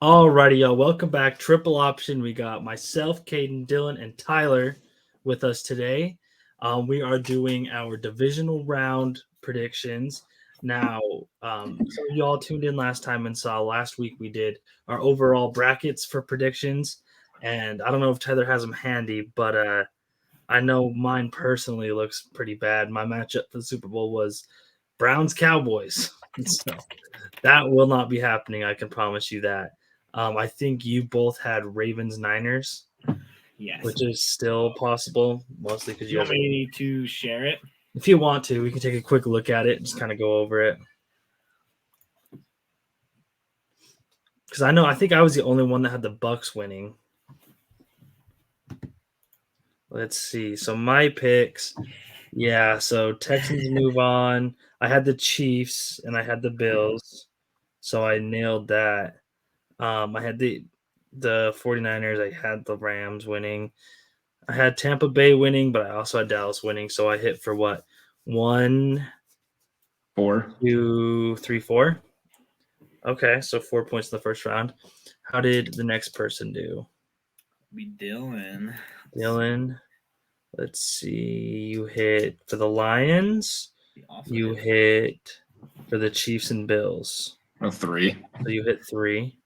Alrighty, y'all. Welcome back. Triple option. We got myself, Kaden, Dylan, and Tyler with us today. We are doing our divisional round predictions. Now, some of y'all tuned in last time and saw last week we did our overall brackets for predictions. And I don't know if Tyler has them handy, but I know mine personally looks pretty bad. My matchup for the Super Bowl was Browns Cowboys. So that will not be happening. I can promise you that. I think you both had Ravens Niners, Yes. which is still possible, mostly because you want me to share it? If you want to, we can take a quick look at it, just kind of go over it. Because I think I was the only one that had the Bucks winning. Let's see. So my picks, so Texans move on. I had the Chiefs and I had the Bills, so I nailed that. I had the 49ers. I had the Rams winning. I had Tampa Bay winning, but I also had Dallas winning. So I hit for what? 1, 4, 2, 3, 4. Okay, so 4 points in the first round. How did the next person do? Be Dylan. Let's see. You hit for the Lions. You hit for the Chiefs and Bills. 3. So you hit 3.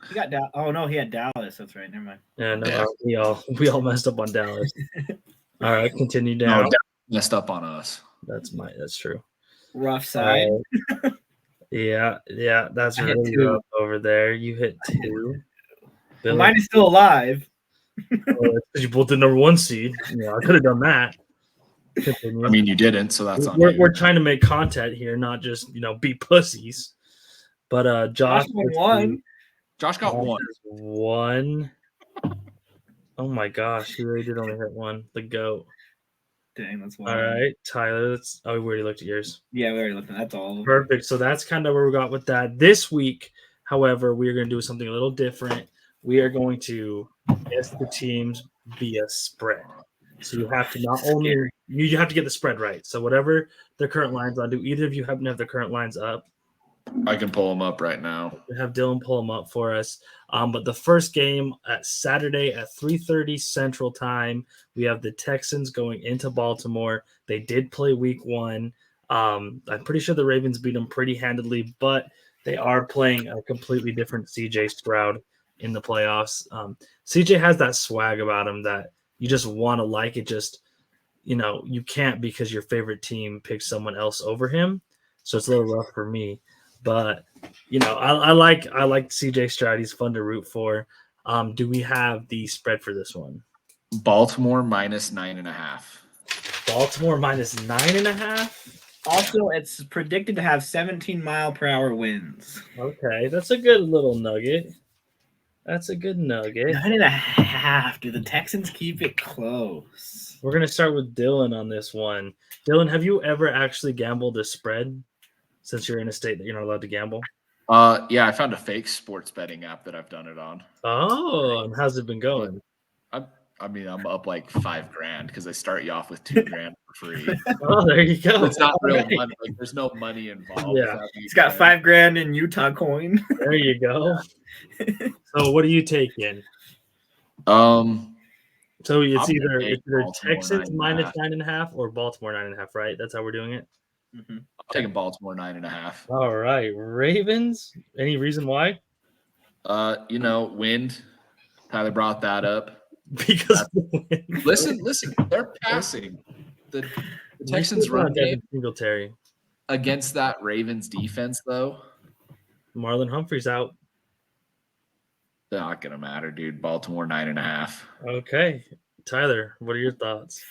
He got Dallas. Oh no, he had Dallas. That's right. Never mind. Yeah, no, we all messed up on Dallas. All right, continue down. No, Dallas messed up on us. That's true. Rough side. Yeah, that's really rough over there. You hit 2. Well, mine is still alive. Because you both the number 1 seed. Yeah, I could have done that. Continue. I mean, you didn't, so that's on we're, you. we're trying to make content here, not just be pussies. But Josh won. Josh got 1. 1. Oh my gosh, he really did only hit 1. The GOAT. Dang, that's 1. All right, Tyler. We already looked at yours. Yeah, we already looked at that. That's all. Perfect. So that's kind of where we got with that. This week, however, we are going to do something a little different. We are going to guess the teams via spread. So you have to you have to get the spread right. So whatever their current lines are, do either of you happen to have the current lines up? I can pull them up right now. We have Dylan pull them up for us. But the first game at Saturday at 3:30 Central Time, we have the Texans going into Baltimore. They did play week 1. I'm pretty sure the Ravens beat them pretty handedly, but they are playing a completely different CJ Stroud in the playoffs. CJ has that swag about him that you just want to like. It just, you can't because your favorite team picks someone else over him. So it's a little rough for me. But I like CJ Stroud. He's fun to root for. Do we have the spread for this one? Baltimore minus 9.5. Baltimore minus 9.5. Also, it's predicted to have 17-mile-per-hour winds. Okay, that's a good little nugget. 9.5. Do the Texans keep it close? We're gonna start with Dylan on this one. Dylan, have you ever actually gambled a spread? Since you're in a state that you're not allowed to gamble? Yeah, I found a fake sports betting app that I've done it on. Oh, and how's it been going? I'm up like $5,000 because they start you off with $2,000 for free. Oh, there you go. It's not real money. Like, there's no money involved. Yeah, he's got $5,000 in Utah coin. There you go. So, what are you taking? So it's either Texans minus 9.5 or Baltimore 9.5, right? That's how we're doing it. Mm-hmm. I'm taking Baltimore 9.5. All right, Ravens. Any reason why? Wind. Tyler brought that up because listen, they're passing. The Texans run game Singletary against that Ravens defense, though. Marlon Humphrey's out. They're not gonna matter, dude. Baltimore 9.5. Okay, Tyler, what are your thoughts?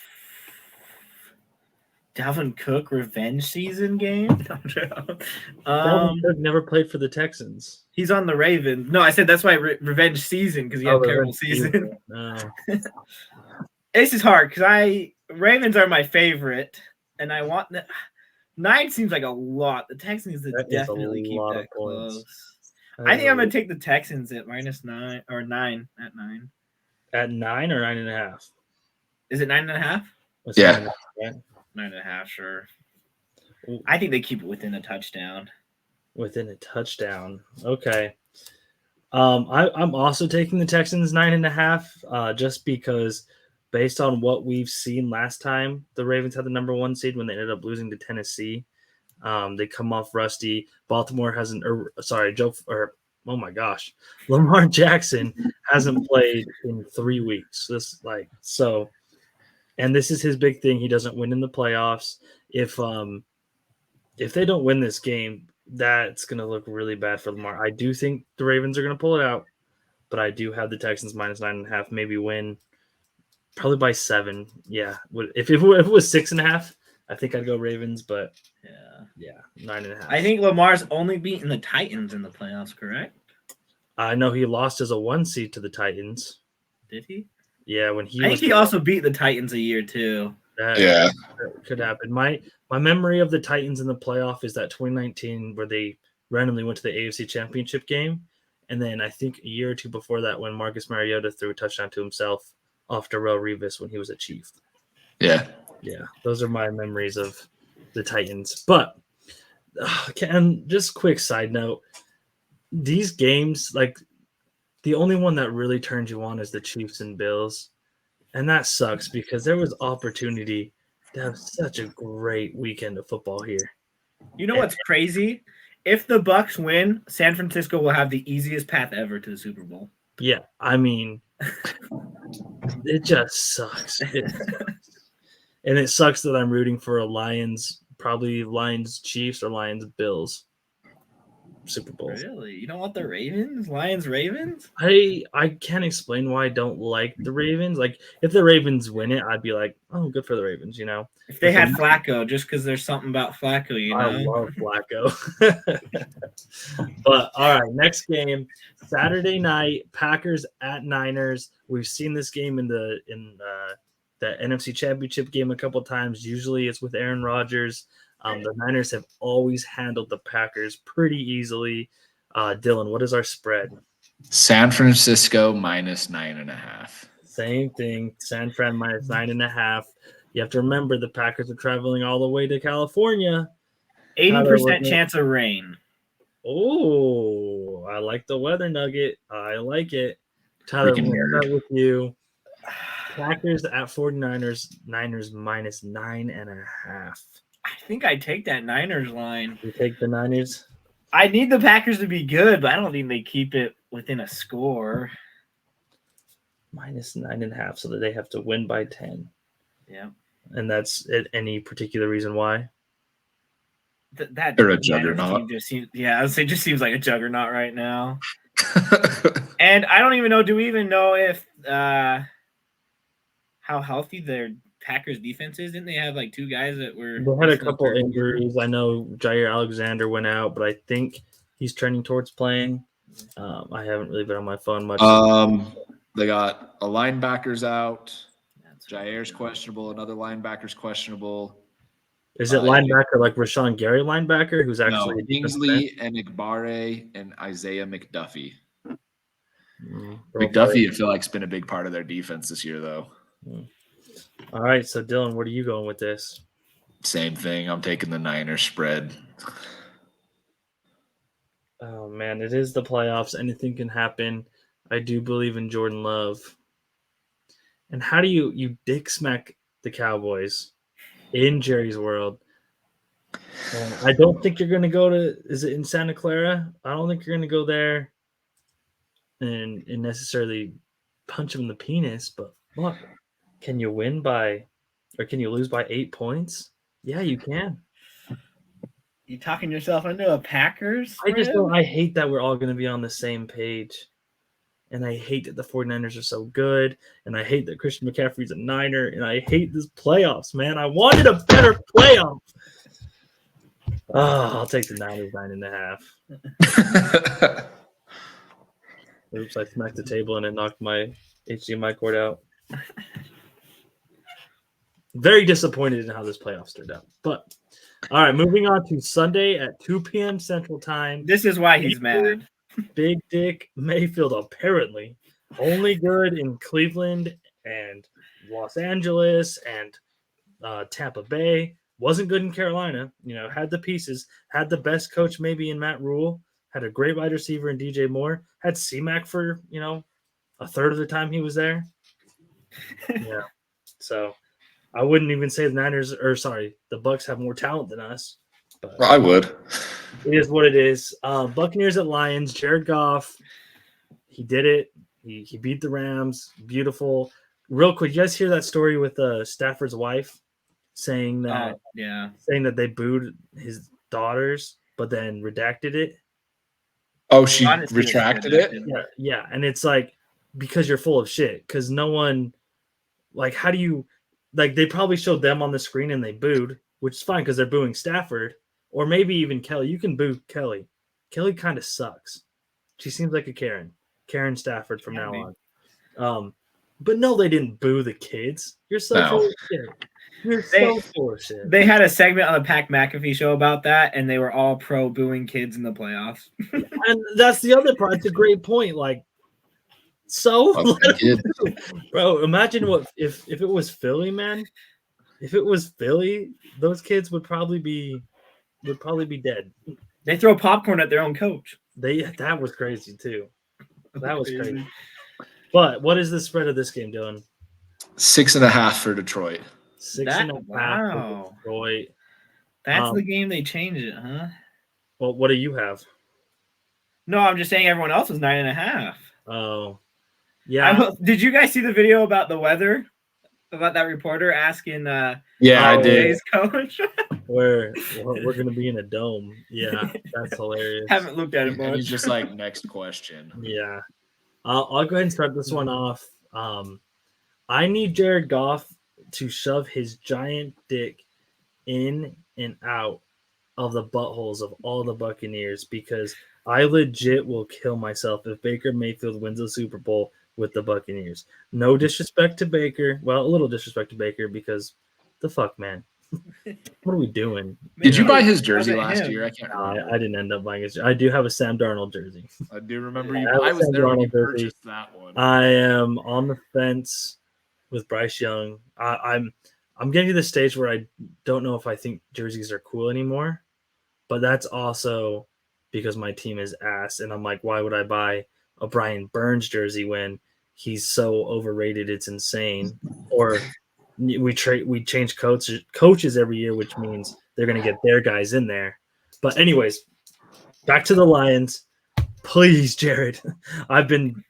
Dalvin Cook revenge season game? Dalvin Cook never played for the Texans. He's on the Ravens. No, I said that's why revenge season because he had a terrible season. No. This is hard because Ravens are my favorite, and I want 9 seems like a lot. The Texans definitely keep that close. I think I'm gonna take the Texans at minus 9 or 9 at 9. At 9 or 9.5? Is it 9.5? Yeah. 9.5, sure. I think they keep it within a touchdown. Within a touchdown. Okay. I'm also taking the Texans 9.5, just because based on what we've seen last time, the Ravens had the number 1 seed when they ended up losing to Tennessee. They come off rusty. Baltimore hasn't. Oh my gosh, Lamar Jackson hasn't played in 3 weeks. And this is his big thing. He doesn't win in the playoffs. If they don't win this game, that's going to look really bad for Lamar. I do think the Ravens are going to pull it out, but I do have the Texans minus 9.5, maybe win probably by 7. Yeah. If it was 6.5, I think I'd go Ravens, but yeah, 9.5. I think Lamar's only beaten the Titans in the playoffs, correct? I know he lost as a 1 seed to the Titans. Did he? Yeah, I think he also beat the Titans a year too. That could happen. My memory of the Titans in the playoff is that 2019 where they randomly went to the AFC Championship game, and then I think a year or two before that when Marcus Mariota threw a touchdown to himself off Darrelle Revis when he was a Chief. Yeah, those are my memories of the Titans. But and just quick side note, these games, like the only one that really turns you on is the Chiefs and Bills. And that sucks because there was opportunity to have such a great weekend of football here. You know what's crazy? If the Bucs win, San Francisco will have the easiest path ever to the Super Bowl. Yeah, I mean, it just sucks. And it sucks that I'm rooting for a probably Lions Chiefs or Lions Bills Super Bowl. Really? You don't want the Ravens? Lions Ravens? I can't explain why I don't like the Ravens. Like, if the Ravens win it, I'd be like, oh, good for the Ravens, you know? If they had Flacco, just because there's something about Flacco, you know? I love Flacco. But, all right, next game, Saturday night, Packers at Niners. We've seen this game in the NFC Championship game a couple times. Usually it's with Aaron Rodgers. The Niners have always handled the Packers pretty easily. Dylan, what is our spread? San Francisco minus 9.5. Same thing. San Fran minus 9.5. You have to remember the Packers are traveling all the way to California. 80% chance of rain. Oh, I like the weather nugget. I like it. Tyler, we'll start with you. Packers at 49ers. Niners minus 9.5. I think I take that Niners line. You take the Niners? I need the Packers to be good, but I don't think they keep it within a score. Minus 9.5, so that they have to win by 10. Yeah. And that's it. Any particular reason why? They're a juggernaut. I would say just seems like a juggernaut right now. And I don't even know. Do we even know if how healthy their Packers defense is? Didn't they have like 2 guys that were? They had a couple injuries. I know Jair Alexander went out, but I think he's trending towards playing. I haven't really been on my phone much. They got a linebacker's out. Jair's questionable. Another linebacker's questionable. Is it linebacker like Rashawn Gary linebacker, who's actually Kingsley and Igbare and Isaiah McDuffie? McDuffie, I feel like, has been a big part of their defense this year, though. All right, so Dylan, where are you going with this? Same thing. I'm taking the Niners spread. Oh, man, it is the playoffs. Anything can happen. I do believe in Jordan Love. And how do you dick smack the Cowboys in Jerry's world? I don't think you're going to go to – is it in Santa Clara? I don't think you're going to go there and necessarily punch him in the penis. But look, can you win by – or can you lose by 8 points? Yeah, you can. You talking yourself into a Packers? I hate that we're all going to be on the same page. And I hate that the 49ers are so good. And I hate that Christian McCaffrey's a Niner. And I hate this playoffs, man. I wanted a better playoff. I'll take the Niners 9.5. Oops, I smacked the table and it knocked my HDMI cord out. Very disappointed in how this playoffs turned out. But, all right, moving on to Sunday at 2 p.m. Central Time. This is why he's mad. Big Dick Mayfield, apparently only good in Cleveland and Los Angeles and Tampa Bay. wasn't good in Carolina. Had the pieces, had the best coach maybe in Matt Rule, had a great wide receiver in DJ Moore, had C-Mac for, a third of the time he was there. Yeah. So I wouldn't even say the Bucs have more talent than us. But I would. It is what it is. Buccaneers at Lions, Jared Goff, he did it. He beat the Rams. Beautiful. Real quick, you guys hear that story with Stafford's wife saying that they booed his daughters, but then redacted it? Oh, she retracted it? Yeah. And it's like, because you're full of shit. Because no one, like, how do you, like, they probably showed them on the screen and they booed, which is fine because they're booing Stafford. Or maybe even Kelly. You can boo Kelly. Kelly kind of sucks. She seems like a Karen. Karen Stafford from now on. But no, they didn't boo the kids. You're so full of shit. You're so full of shit. They had a segment on the Pat McAfee show about that, and they were all pro booing kids in the playoffs. And that's the other part. It's a great point. Like, bro, imagine what if it was Philly, man. If it was Philly, those kids would probably be dead. They throw popcorn at their own coach. That was crazy too. That was crazy. But what is the spread of this game, Dylan? 6.5 for Detroit. 6.5 for Detroit. That's the game they changed it, huh? Well, what do you have? No, I'm just saying everyone else was 9.5. Oh, yeah. Did you guys see the video about the weather? About that reporter asking I did. Coach? We're going to be in a dome. Yeah, that's hilarious. Haven't looked at it much. And he's just like, next question. Yeah. I'll go ahead and start this one off. I need Jared Goff to shove his giant dick in and out of the buttholes of all the Buccaneers because I legit will kill myself if Baker Mayfield wins the Super Bowl with the Buccaneers. No disrespect to Baker. Well, a little disrespect to Baker because the fuck, man. What are we doing? Did you buy his jersey last year? I can't remember. I didn't end up buying his jersey. I do have a Sam Darnold jersey. I do remember you. I was there when you purchased that one. I am on the fence with Bryce Young. I'm getting to the stage where I don't know if I think jerseys are cool anymore, but that's also because my team is ass, and I'm like, why would I buy a Brian Burns jersey when he's so overrated? It's insane. Or we change coaches every year, which means they're going to get their guys in there. But anyways, back to the Lions. Please, Jared. I've been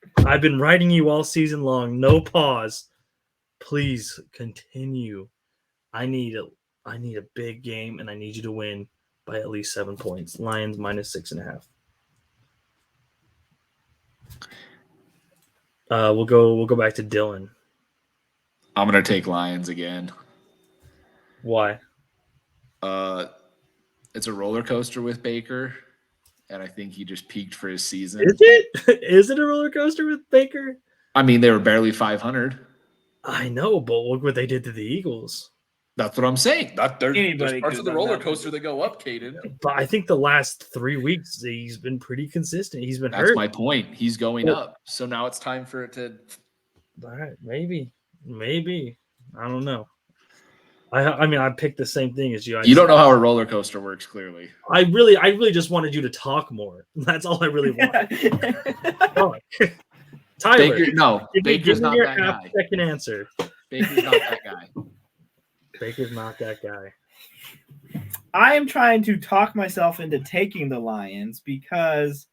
writing you all season long. No pause. Please continue. I need a big game, and I need you to win by at least 7 points. Lions minus 6.5. We'll go back to Dylan. I'm gonna take Lions again. Why? It's a roller coaster with Baker, and I think he just peaked for his season. Is it? Is it a roller coaster with Baker? I mean, they were barely 500. I know, but look what they did to the Eagles. That's what I'm saying. There's parts of the roller coaster that go up, Kaden. But I think the last 3 weeks he's been pretty consistent. He's been hurt. That's my point. He's going up. So now it's time for it to. All right, maybe. I don't know. I mean, I picked the same thing as you. You don't know how a roller coaster works, clearly. I really just wanted you to talk more. That's all I really want. Oh. Tyler, Baker's not that guy. Second answer. Baker's not that guy. Baker's not that guy. I am trying to talk myself into taking the Lions because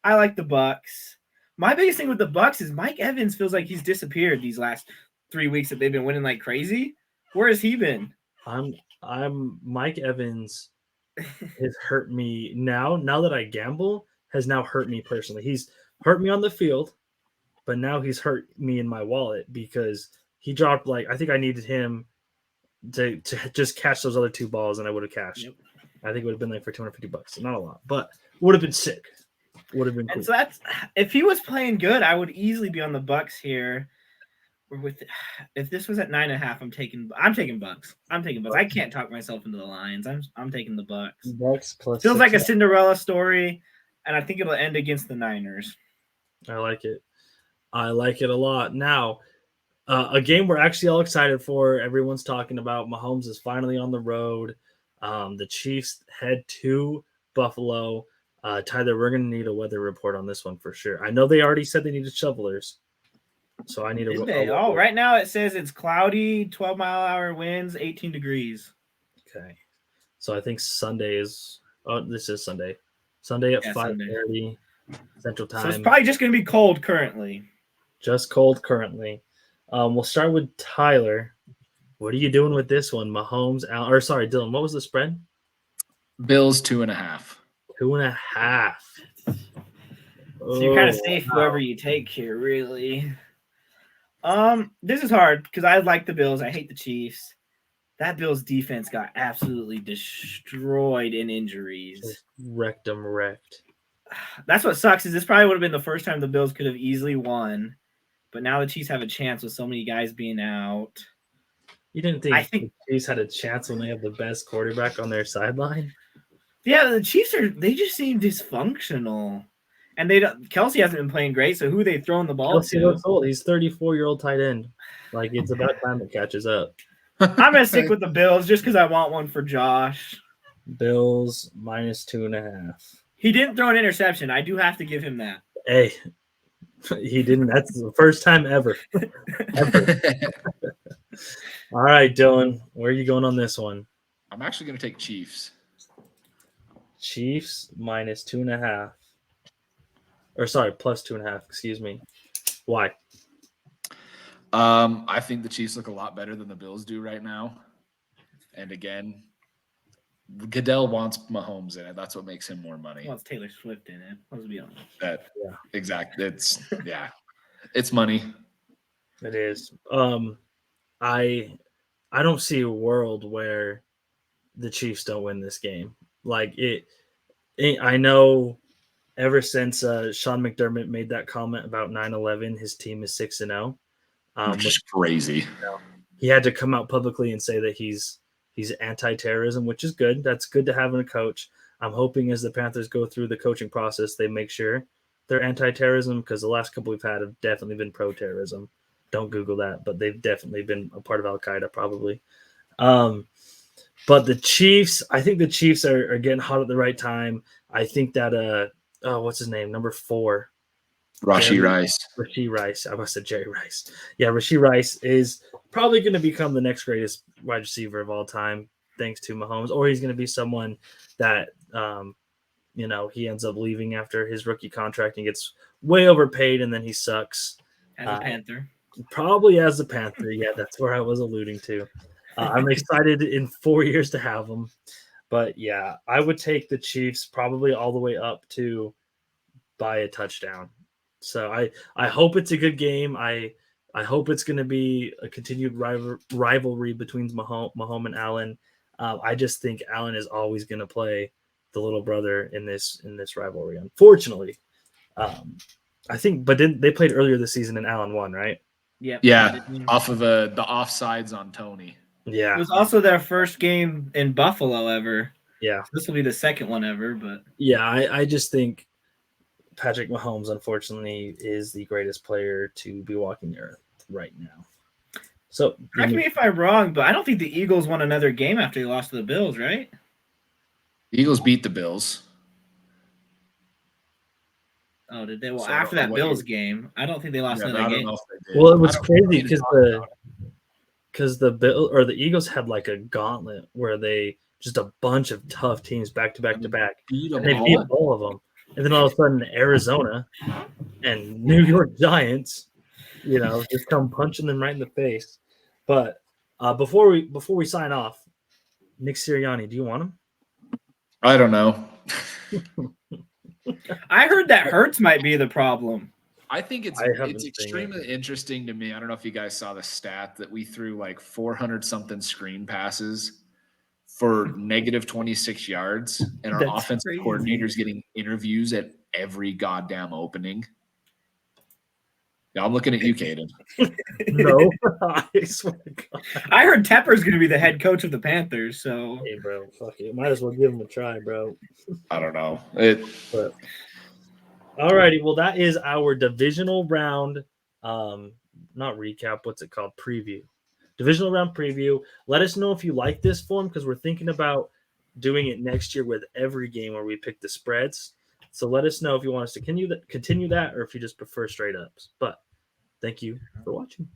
I like the Bucs. My biggest thing with the Bucs is Mike Evans feels like he's disappeared these last 3 weeks that they've been winning like crazy. Where has he been? I'm Mike Evans has hurt me now that I gamble has now hurt me personally. He's hurt me on the field, but now he's hurt me in my wallet because he dropped I think I needed him to just catch those other 2 balls and I would have cashed. Yep. I think it would have been for $250. Not a lot, but would have been sick. Would have been cool. And so if he was playing good, I would easily be on the Bucs here. If this was at 9.5, I'm taking Bucs. I can't talk myself into the Lions. I'm taking the Bucs. Bucs plus feels like a Cinderella story, and I think it'll end against the Niners. I like it. I like it a lot. Now, a game we're actually all excited for. Everyone's talking about. Mahomes is finally on the road. The Chiefs head to Buffalo. Tyler, we're going to need a weather report on this one for sure. I know they already said they needed shovelers, so I need right now it says it's cloudy, 12-mile-an-hour winds, 18 degrees. Okay, so I think Sunday is. Oh, this is Sunday. Sunday at 5:30 Central Time. So it's probably just going to be cold currently. Just cold currently. We'll start with Tyler. What are you doing with this one? Mahomes, Dylan, what was the spread? Bills 2.5. 2.5. So you're kind of safe whoever you take here, really. This is hard because I like the Bills. I hate the Chiefs. That Bills defense got absolutely destroyed in injuries. Just wrecked. That's what sucks is this probably would have been the first time the Bills could have easily won. But now the Chiefs have a chance with so many guys being out. You didn't think the Chiefs had a chance when they have the best quarterback on their sideline? Yeah, the Chiefs they just seem dysfunctional. And Kelsey hasn't been playing great, so who are they throwing the ball Kelsey to? looks old. He's 34-year-old tight end. Like, it's about time it catches up. I'm going to stick with the Bills just because I want one for Josh. Bills -2.5. He didn't throw an interception. I do have to give him that. Hey, he didn't. That's the first time ever. All right, Dylan, where are you going on this one? I'm actually going to take Chiefs. Chiefs -2.5. Or sorry, +2.5. Excuse me. Why? I think the Chiefs look a lot better than the Bills do right now. And again, Goodell wants Mahomes in it. That's what makes him more money. He wants Taylor Swift in it. Let's be honest. Exactly. It's money. It is. I don't see a world where the Chiefs don't win this game. Like I know ever since Sean McDermott made that comment about 9/11, his team is 6-0. Which is crazy. He had to come out publicly and say that he's anti-terrorism, which is good. That's good to have in a coach. I'm hoping as the Panthers go through the coaching process, they make sure they're anti-terrorism because the last couple we've had have definitely been pro-terrorism. Don't Google that, but they've definitely been a part of Al-Qaeda probably. But the Chiefs, I think the Chiefs are getting hot at the right time. I think that what's his name? Number 4. Rashee Rice. I must have said Jerry Rice. Yeah, Rashee Rice is probably going to become the next greatest wide receiver of all time, thanks to Mahomes. Or he's going to be someone that, he ends up leaving after his rookie contract and gets way overpaid, and then he sucks. As a Panther. Probably as a Panther. Yeah, that's where I was alluding to. I'm excited in 4 years to have him. But, yeah, I would take the Chiefs probably all the way up to by a touchdown. So I hope it's a good game. I hope it's going to be a continued rivalry between Mahomes and Allen. I just think Allen is always going to play the little brother in this rivalry. Unfortunately, I think. But they played earlier this season and Allen won, right? Yep. Yeah, off of the offsides on Tony. Yeah, it was also their first game in Buffalo ever. Yeah, so this will be the second one ever. But yeah, I just think Patrick Mahomes, unfortunately, is the greatest player to be walking the earth right now. So, correct me if I'm wrong, but I don't think the Eagles won another game after they lost to the Bills, right? The Eagles beat the Bills. Oh, did they? Well, so after that Bills game, I don't think they lost another game. Well, it was crazy because the Eagles had like a gauntlet where they just a bunch of tough teams back to back, and they beat all of them. And then all of a sudden, Arizona and New York Giants, just come punching them right in the face. But before we sign off, Nick Sirianni, do you want him? I don't know. I heard that Hurts might be the problem. I think it's extremely interesting to me. I don't know if you guys saw the stat that we threw like 400-something screen passes for negative 26 yards, and our offensive coordinator's getting interviews at every goddamn opening. Yeah, I'm looking at you, Kaden. No, I swear to God. I heard Tepper's going to be the head coach of the Panthers, so. Hey, bro, fuck it. Might as well give him a try, bro. I don't know. All righty, well, that is our divisional round, not recap, what's it called? Preview. Divisional round preview. Let us know if you like this form because we're thinking about doing it next year with every game where we pick the spreads. So let us know if you want us to continue that or if you just prefer straight ups. But thank you for watching.